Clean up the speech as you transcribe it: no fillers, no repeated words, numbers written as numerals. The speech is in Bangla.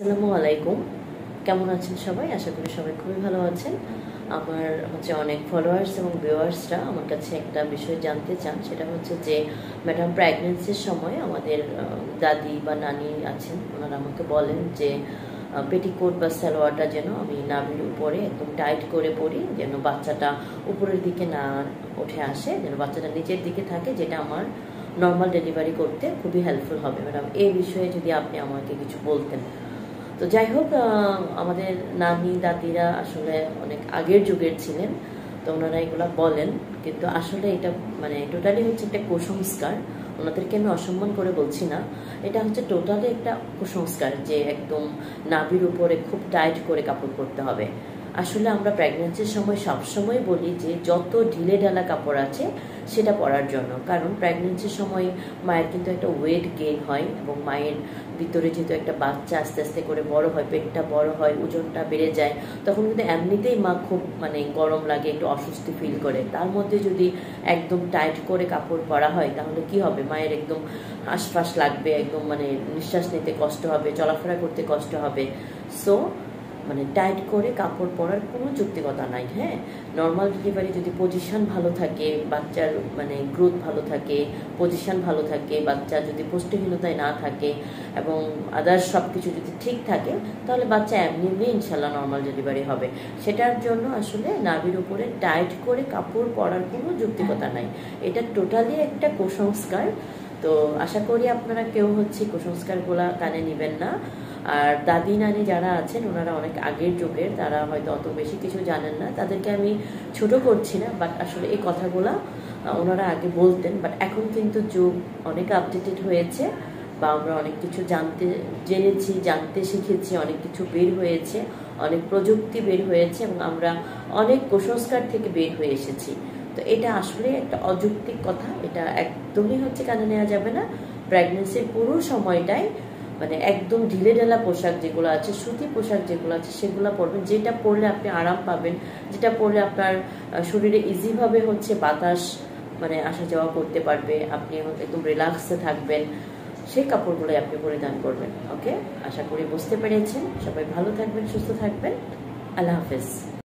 আসসালামু আলাইকুম। কেমন আছেন সবাই? আশা করি সবাই খুবই ভালো আছেন। আমার অনেক ফলোয়ার্স এবং ভিউয়ার্সরা আমার কাছে একটা বিষয় জানতে চান, সেটা হচ্ছে যে ম্যাডাম প্রেগন্যান্সির সময় আমাদের দাদি বা নানি আছেন, ওনারা আমাকে বলেন যে পেটিকোট বা সালোয়ারটা যেন আমি নাভির উপরে একদম টাইট করে পরি, যেন বাচ্চাটা উপরের দিকে না উঠে আসে, যেন বাচ্চাটা নিচের দিকে থাকে, যেটা আমার নর্মাল ডেলিভারি করতে খুবই হেল্পফুল হবে। ম্যাডাম এই বিষয়ে যদি আপনি আমাকে কিছু বলতেন। তো যাই হোক, আমাদের নানি দাদিরা আসলে অনেক আগের যুগের ছিলেন, তো ওনারা এগুলা বলেন, কিন্তু আসলে এটা টোটালি হচ্ছে একটা কুসংস্কার। ওনাদেরকে আমি অসম্মান করে বলছি না, এটা হচ্ছে টোটালি একটা কুসংস্কার যে একদম নাভির উপরে খুব টাইট করে কাপড় পরতে হবে। আসলে আমরা প্রেগন্যান্সির সময় সবসময় বলি যে যত ঢিলে ঢালা কাপড় আছে সেটা পরার জন্য, কারণ প্রেগন্যান্সির সময় মায়ের কিন্তু একটা ওয়েট গেইন হয় এবং মায়ের ভিতরে যেহেতু একটা বাচ্চা আস্তে আস্তে করে বড় হয়, পেটটা বড় হয়, ওজনটা বেড়ে যায়, তখন কিন্তু এমনিতেই মা খুব গরম লাগে, একটু অস্বস্তি ফিল করে। তার মধ্যে যদি একদম টাইট করে কাপড় পরা হয় তাহলে কি হবে, মায়ের একদম হাঁসফাঁস লাগবে, একদম নিঃশ্বাস নিতে কষ্ট হবে, চলাফেরা করতে কষ্ট হবে। সো টাইট করে কাপড় পরার কোনো যৌক্তিকতা নাই। হ্যাঁ, নর্মাল ডেলিভারি যদি পজিশন ভালো থাকে, বাচ্চার গ্রোথ ভালো থাকে, পজিশন ভালো থাকে, বাচ্চা যদি পুষ্টিহীনতায় না থাকে এবং আদার্স সব কিছু যদি ঠিক থাকে, তাহলে বাচ্চা এমনি এমনি ইনশাল্লাহ নর্মাল ডেলিভারি হবে। সেটার জন্য আসলে নাভির উপরে টাইট করে কাপড় পরার কোনো যৌক্তিকতা নাই। এটা টোটালি একটা কুসংস্কার। তো আশা করি আপনারা কেউ কুসংস্কারগুলা কানে নেবেন না। আর দাদি নানি যারা আছেন ওনারা অনেক আগের যুগের, তারা হয়তো অত বেশি কিছু জানেন না, তাদেরকে আমি ছোট করছি না, বাট আসলে এই কথাগুলা ওনারা আগে বলতেন। বাট এখন কিন্তু যুগ অনেক আপডেটেড হয়েছে, বা আমরা অনেক কিছু জেনেছি, জানতে শিখেছি, অনেক কিছু বের হয়েছে, অনেক প্রযুক্তি বের হয়েছে এবং আমরা অনেক কুসংস্কার থেকে বের হয়ে এসেছি। তো এটা আসলে একটা অযৌক্তিক কথা, এটা একদমই কানে নেওয়া যাবে না। প্রেগনেন্সির পুরো সময়টাই একদম ঢিলে ঢালা পোশাক যেগুলো আছে, সুতি পোশাক যেগুলো আছে, সেগুলো পরবেন, যেটা পরলে আপনি আরাম পাবেন, যেটা পরলে আপনার শরীরে ইজিভাবে বাতাস আসা যাওয়া করতে পারবে, আপনি একদম রিল্যাক্সে থাকবেন, সেই কাপড়গুলোই আপনি পরিধান করবেন। ওকে, আশা করি বুঝতে পেরেছেন। সবাই ভালো থাকবেন, সুস্থ থাকবেন। আল্লাহ হাফেজ।